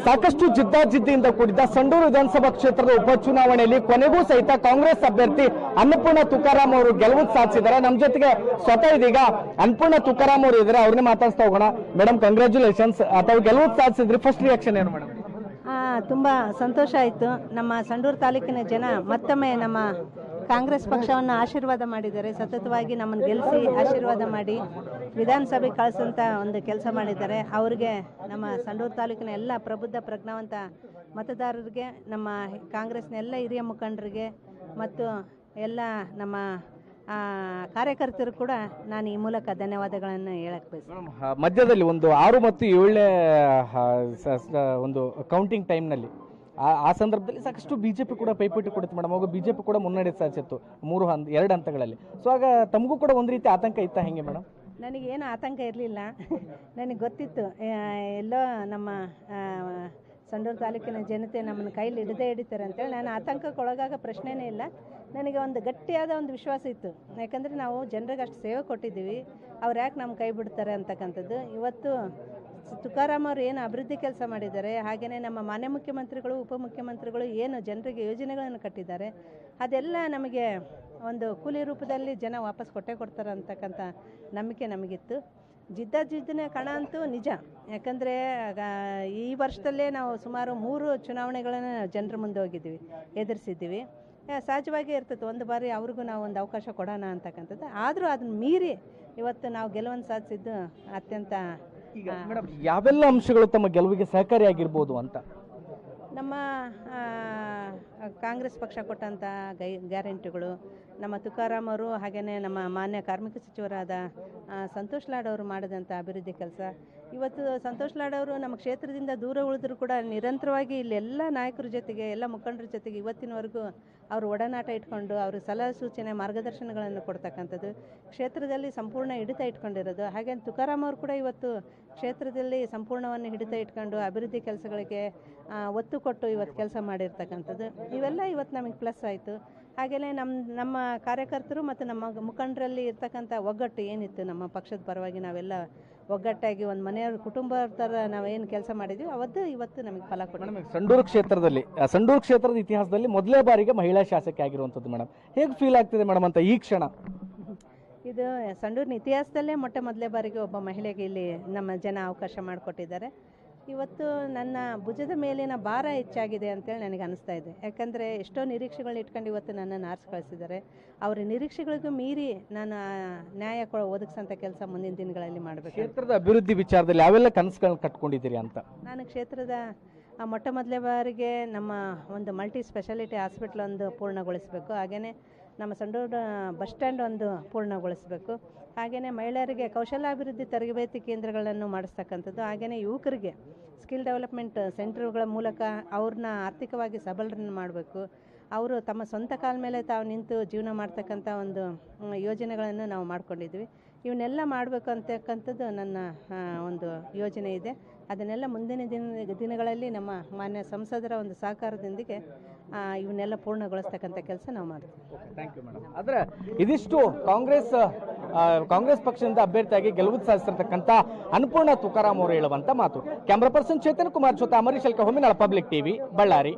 ಸಾಕಷ್ಟು ಜಿದ್ದಾಜಿದ್ದಿಯಿಂದ ಕೂಡಿದ್ದ ಸಂಡೂರು ವಿಧಾನಸಭಾ ಕ್ಷೇತ್ರದ ಉಪಚುನಾವಣೆಯಲ್ಲಿ ಕೊನೆಗೂ ಸಹಿತ ಕಾಂಗ್ರೆಸ್ ಅಭ್ಯರ್ಥಿ ಅನ್ನಪೂರ್ಣ ತುಕಾರಾಂ ಅವರು ಗೆಲುವು ಸಾಧಿಸಿದ್ದಾರೆ. ನಮ್ಮ ಜೊತೆಗೆ ಸ್ವತಃ ಇದೀಗ ಅನ್ನಪೂರ್ಣ ತುಕಾರಾಂ ಅವರು ಇದ್ದಾರೆ, ಅವ್ರನ್ನೇ ಮಾತಾಡ್ತಾ ಹೋಗೋಣ. ಮೇಡಮ್, ಕಂಗ್ರ್ಯಾಚುಲೇಷನ್ಸ್, ತಾವು ಗೆಲುವು ಸಾಧಿಸಿದ್ರಿ. ಫಸ್ಟ್ ರಿಯಾಕ್ಷನ್ ಏನು ಮೇಡಮ್? ತುಂಬ ಸಂತೋಷ ಆಯಿತು. ನಮ್ಮ ಸಂಡೂರು ತಾಲೂಕಿನ ಜನ ಮತ್ತೊಮ್ಮೆ ನಮ್ಮ ಕಾಂಗ್ರೆಸ್ ಪಕ್ಷವನ್ನು ಆಶೀರ್ವಾದ ಮಾಡಿದ್ದಾರೆ. ಸತತವಾಗಿ ನಮ್ಮನ್ನು ಗೆಲ್ಲಿಸಿ ಆಶೀರ್ವಾದ ಮಾಡಿ ವಿಧಾನಸಭೆಗೆ ಕಳಿಸೋಂಥ ಒಂದು ಕೆಲಸ ಮಾಡಿದ್ದಾರೆ. ಅವರಿಗೆ ನಮ್ಮ ಸಂಡೂರು ತಾಲೂಕಿನ ಎಲ್ಲ ಪ್ರಬುದ್ಧ ಪ್ರಜ್ಞಾವಂತ ಮತದಾರರಿಗೆ, ನಮ್ಮ ಕಾಂಗ್ರೆಸ್ನ ಎಲ್ಲ ಹಿರಿಯ ಮುಖಂಡರಿಗೆ ಮತ್ತು ಎಲ್ಲ ನಮ್ಮ ಕಾರ್ಯಕರ್ತರು ಕೂಡ ನಾನು ಈ ಮೂಲಕ ಧನ್ಯವಾದಗಳನ್ನು ಹೇಳಕ್ಕೆ ಬಯಸ್ತೀನಿ. ಮಧ್ಯದಲ್ಲಿ ಒಂದು 6 ಮತ್ತು 7ನೇ ಒಂದು ಕೌಂಟಿಂಗ್ ಟೈಮ್ನಲ್ಲಿ ಆ ಸಂದರ್ಭದಲ್ಲಿ ಸಾಕಷ್ಟು ಬಿಜೆಪಿ ಕೂಡ ಪೈಪೋಟಿ ಕೊಡುತ್ತೆ ಮೇಡಮ್. ಅವಾಗ ಬಿಜೆಪಿ ಕೂಡ ಮುನ್ನಡೆ ಸಾಧಿಸಿತ್ತು 2 ಹಂತಗಳಲ್ಲಿ. ಸೊ ಆಗ ತಮಗೂ ಕೂಡ ಒಂದು ರೀತಿ ಆತಂಕ ಇತ್ತ ಹೆಂಗೆ ಮೇಡಮ್? ನನಗೇನು ಆತಂಕ ಇರಲಿಲ್ಲ. ನನಗೆ ಗೊತ್ತಿತ್ತು ಎಲ್ಲೋ ನಮ್ಮ ಸಂಡೂರು ತಾಲೂಕಿನ ಜನತೆ ನಮ್ಮನ್ನು ಕೈಲಿ ಹಿಡಿತಾರೆ ಅಂತೇಳಿ. ನಾನು ಆತಂಕಕ್ಕೆ ಒಳಗಾಗ ಪ್ರಶ್ನೆನೇ ಇಲ್ಲ. ನನಗೆ ಒಂದು ಗಟ್ಟಿಯಾದ ಒಂದು ವಿಶ್ವಾಸ ಇತ್ತು. ಯಾಕಂದರೆ ನಾವು ಜನರಿಗೆ ಅಷ್ಟು ಸೇವೆ ಕೊಟ್ಟಿದ್ದೀವಿ, ಅವ್ರು ಯಾಕೆ ನಮ್ಮ ಕೈ ಬಿಡ್ತಾರೆ ಅಂತಕ್ಕಂಥದ್ದು. ಇವತ್ತು ತುಕಾರಾಂ ಅವರು ಏನು ಅಭಿವೃದ್ಧಿ ಕೆಲಸ ಮಾಡಿದ್ದಾರೆ, ಹಾಗೆಯೇ ನಮ್ಮ ಮಾನ್ಯ ಮುಖ್ಯಮಂತ್ರಿಗಳು ಉಪಮುಖ್ಯಮಂತ್ರಿಗಳು ಏನು ಜನರಿಗೆ ಯೋಜನೆಗಳನ್ನು ಕಟ್ಟಿದ್ದಾರೆ, ಅದೆಲ್ಲ ನಮಗೆ ಒಂದು ಕೂಲಿ ರೂಪದಲ್ಲಿ ಜನ ವಾಪಸ್ ಕೊಡ್ತಾರೆ ಅಂತಕ್ಕಂಥ ನಂಬಿಕೆ ನಮಗಿತ್ತು. ಜಿದ್ದಿನ ಕಣ ಅಂತೂ ನಿಜ. ಯಾಕಂದರೆ ಈ ವರ್ಷದಲ್ಲೇ ನಾವು ಸುಮಾರು 3 ಚುನಾವಣೆಗಳನ್ನು ಜನರ ಮುಂದೆ ಹೋಗಿದ್ದೀವಿ, ಎದುರಿಸಿದ್ದೀವಿ. ಸಹಜವಾಗಿ ಇರ್ತದೆ, ಒಂದು ಬಾರಿ ಅವ್ರಿಗೂ ನಾವು ಒಂದು ಅವಕಾಶ ಕೊಡೋಣ ಅಂತಕ್ಕಂಥದ್ದು. ಆದರೂ ಅದನ್ನು ಮೀರಿ ಇವತ್ತು ನಾವು ಗೆಲುವನ್ನು ಸಾಧಿಸಿದ್ದು ಅತ್ಯಂತ. ಈಗ ಮೇಡಮ್, ಯಾವೆಲ್ಲ ಅಂಶಗಳು ತಮ್ಮ ಗೆಲುವಿಗೆ ಸಹಕಾರಿಯಾಗಿರ್ಬೋದು ಅಂತ? ನಮ್ಮ ಕಾಂಗ್ರೆಸ್ ಪಕ್ಷ ಕೊಟ್ಟಂಥ ಗ್ಯಾರಂಟಿಗಳು, ನಮ್ಮ ತುಕಾರಾಂ ಅವರು ಹಾಗೆಯೇ ನಮ್ಮ ಮಾನ್ಯ ಕಾರ್ಮಿಕ ಸಚಿವರಾದ ಸಂತೋಷ್ ಲಾಡ್ ಅವರು ಮಾಡಿದಂಥ ಅಭಿವೃದ್ಧಿ ಕೆಲಸ. ಇವತ್ತು ಸಂತೋಷ್ ಲಾಡ್ ಅವರು ನಮ್ಮ ಕ್ಷೇತ್ರದಿಂದ ದೂರ ಉಳಿದ್ರು ಕೂಡ ನಿರಂತರವಾಗಿ ಇಲ್ಲೆಲ್ಲ ನಾಯಕರ ಜೊತೆಗೆ, ಎಲ್ಲ ಮುಖಂಡರ ಜೊತೆಗೆ ಇವತ್ತಿನವರೆಗೂ ಅವರು ಒಡನಾಟ ಇಟ್ಕೊಂಡು ಅವರು ಸಲಹೆ ಸೂಚನೆ ಮಾರ್ಗದರ್ಶನಗಳನ್ನು ಕೊಡ್ತಕ್ಕಂಥದ್ದು, ಕ್ಷೇತ್ರದಲ್ಲಿ ಸಂಪೂರ್ಣ ಹಿಡಿತ ಇಟ್ಕೊಂಡಿರೋದು. ಹಾಗೆ ತುಕಾರಾಂ ಅವರು ಕೂಡ ಇವತ್ತು ಕ್ಷೇತ್ರದಲ್ಲಿ ಸಂಪೂರ್ಣವನ್ನು ಹಿಡಿತ ಇಟ್ಕೊಂಡು ಅಭಿವೃದ್ಧಿ ಕೆಲಸಗಳಿಗೆ ಒತ್ತು ಕೊಟ್ಟು ಇವತ್ತು ಕೆಲಸ ಮಾಡಿರ್ತಕ್ಕಂಥದ್ದು. ಇವೆಲ್ಲ ಇವತ್ತು ನಮಗೆ ಪ್ಲಸ್ ಆಯಿತು. ಹಾಗೆಯೇ ನಮ್ಮ ಕಾರ್ಯಕರ್ತರು ಮತ್ತು ನಮ್ಮ ಮುಖಂಡರಲ್ಲಿ ಇರ್ತಕ್ಕಂಥ ಒಗ್ಗಟ್ಟು ಏನಿತ್ತು, ನಮ್ಮ ಪಕ್ಷದ ಪರವಾಗಿ ನಾವೆಲ್ಲ ಒಗ್ಗಟ್ಟಾಗಿ ಒಂದು ಮನೆಯವ್ರ ಕುಟುಂಬ ಥರ ನಾವೇನು ಕೆಲಸ ಮಾಡಿದ್ವಿ, ಅವತ್ತು ಇವತ್ತು ನಮಗೆ ಫಲ ಕೊಟ್ಟಿದೆ. ಸಂಡೂರು ಕ್ಷೇತ್ರದ ಇತಿಹಾಸದಲ್ಲಿ ಮೊದಲೇ ಬಾರಿಗೆ ಮಹಿಳಾ ಶಾಸಕಿ ಆಗಿರುವಂಥದ್ದು ಮೇಡಮ್, ಹೇಗೆ ಫೀಲ್ ಆಗ್ತಿದೆ ಮೇಡಮ್ ಅಂತ ಈ ಕ್ಷಣ? ಇದು ಸಂಡೂರಿನ ಇತಿಹಾಸದಲ್ಲೇ ಮೊದಲೇ ಬಾರಿಗೆ ಒಬ್ಬ ಮಹಿಳೆಗೆ ಇಲ್ಲಿ ನಮ್ಮ ಜನ ಅವಕಾಶ ಮಾಡಿಕೊಟ್ಟಿದ್ದಾರೆ. ಇವತ್ತು ನನ್ನ ಭುಜದ ಮೇಲಿನ ಭಾರ ಹೆಚ್ಚಾಗಿದೆ ಅಂತೇಳಿ ನನಗೆ ಅನಿಸ್ತಾ ಇದೆ. ಯಾಕಂದರೆ ಎಷ್ಟೋ ನಿರೀಕ್ಷೆಗಳನ್ನ ಇಟ್ಕೊಂಡು ಇವತ್ತು ನನ್ನನ್ನು ಆರಿಸಿ ಕಳಿಸಿದ್ದಾರೆ. ಅವರ ನಿರೀಕ್ಷೆಗಳಿಗೂ ಮೀರಿ ನಾನು ನ್ಯಾಯ ಒದಗಿಸೋಂಥ ಕೆಲಸ ಮುಂದಿನ ದಿನಗಳಲ್ಲಿ ಮಾಡಬೇಕು. ಕ್ಷೇತ್ರದ ಅಭಿವೃದ್ಧಿ ವಿಚಾರದಲ್ಲಿ ಯಾವೆಲ್ಲ ಕನಸುಗಳನ್ನ ಕಟ್ಕೊಂಡಿದ್ದೀರಿ ಅಂತ? ನಾನು ಕ್ಷೇತ್ರದ ಮೊದಲೇ ಬಾರಿಗೆ ನಮ್ಮ ಒಂದು ಮಲ್ಟಿ ಸ್ಪೆಷಾಲಿಟಿ ಹಾಸ್ಪಿಟ್ಲ್ ಒಂದು ಪೂರ್ಣಗೊಳಿಸಬೇಕು. ಹಾಗೆಯೇ ನಮ್ಮ ಸಂಡೂರು ಬಸ್ ಸ್ಟ್ಯಾಂಡ್ ಒಂದು ಪೂರ್ಣಗೊಳಿಸಬೇಕು. ಹಾಗೆಯೇ ಮಹಿಳೆಯರಿಗೆ ಕೌಶಲ್ಯಾಭಿವೃದ್ಧಿ ತರಬೇತಿ ಕೇಂದ್ರಗಳನ್ನು ಮಾಡಿಸ್ತಕ್ಕಂಥದ್ದು. ಹಾಗೆಯೇ ಯುವಕರಿಗೆ ಸ್ಕಿಲ್ ಡೆವಲಪ್ಮೆಂಟ್ ಸೆಂಟರ್ಗಳ ಮೂಲಕ ಅವ್ರನ್ನ ಆರ್ಥಿಕವಾಗಿ ಸಬಲರನ್ನು ಮಾಡಬೇಕು. ಅವರು ತಮ್ಮ ಸ್ವಂತ ಕಾಲ ಮೇಲೆ ತಾವು ನಿಂತು ಜೀವನ ಮಾಡ್ತಕ್ಕಂಥ ಒಂದು ಯೋಜನೆಗಳನ್ನು ನಾವು ಮಾಡ್ಕೊಂಡಿದ್ವಿ. ಇವನ್ನೆಲ್ಲ ಮಾಡಬೇಕು ಅಂತಕ್ಕಂಥದ್ದು ನನ್ನ ಒಂದು ಯೋಜನೆ ಇದೆ. ಅದನ್ನೆಲ್ಲ ಮುಂದಿನ ದಿನಗಳಲ್ಲಿ ನಮ್ಮ ಮಾನ್ಯ ಸಂಸದರ ಒಂದು ಸಹಕಾರದೊಂದಿಗೆ ಇವನ್ನೆಲ್ಲ ಪೂರ್ಣಗೊಳಿಸ್ತಕ್ಕಂಥ ಕೆಲಸ ನಾವು ಮಾಡ್ತೀವಿ. Thank you madam. ಆದರೆ ಇದಿಷ್ಟು ಕಾಂಗ್ರೆಸ್ ಪಕ್ಷದಿಂದ ಅಭ್ಯರ್ಥಿಯಾಗಿ ಗೆಲುವು ಸಾಧಿಸಿರ್ತಕ್ಕಂಥ ಅನ್ನಪೂರ್ಣ ತುಕಾರಾಂ ಅವರು ಹೇಳುವಂಥ ಮಾತು. ಕ್ಯಾಮ್ರಾ ಪರ್ಸನ್ ಚೇತನ್ ಕುಮಾರ್ ಜೊತೆ ಅಮರೀಶ್ ಅಲ್ಕ, ಹೊಮ್ಮಿನಾಳ ಪಬ್ಲಿಕ್ ಟಿವಿ, ಬಳ್ಳಾರಿ.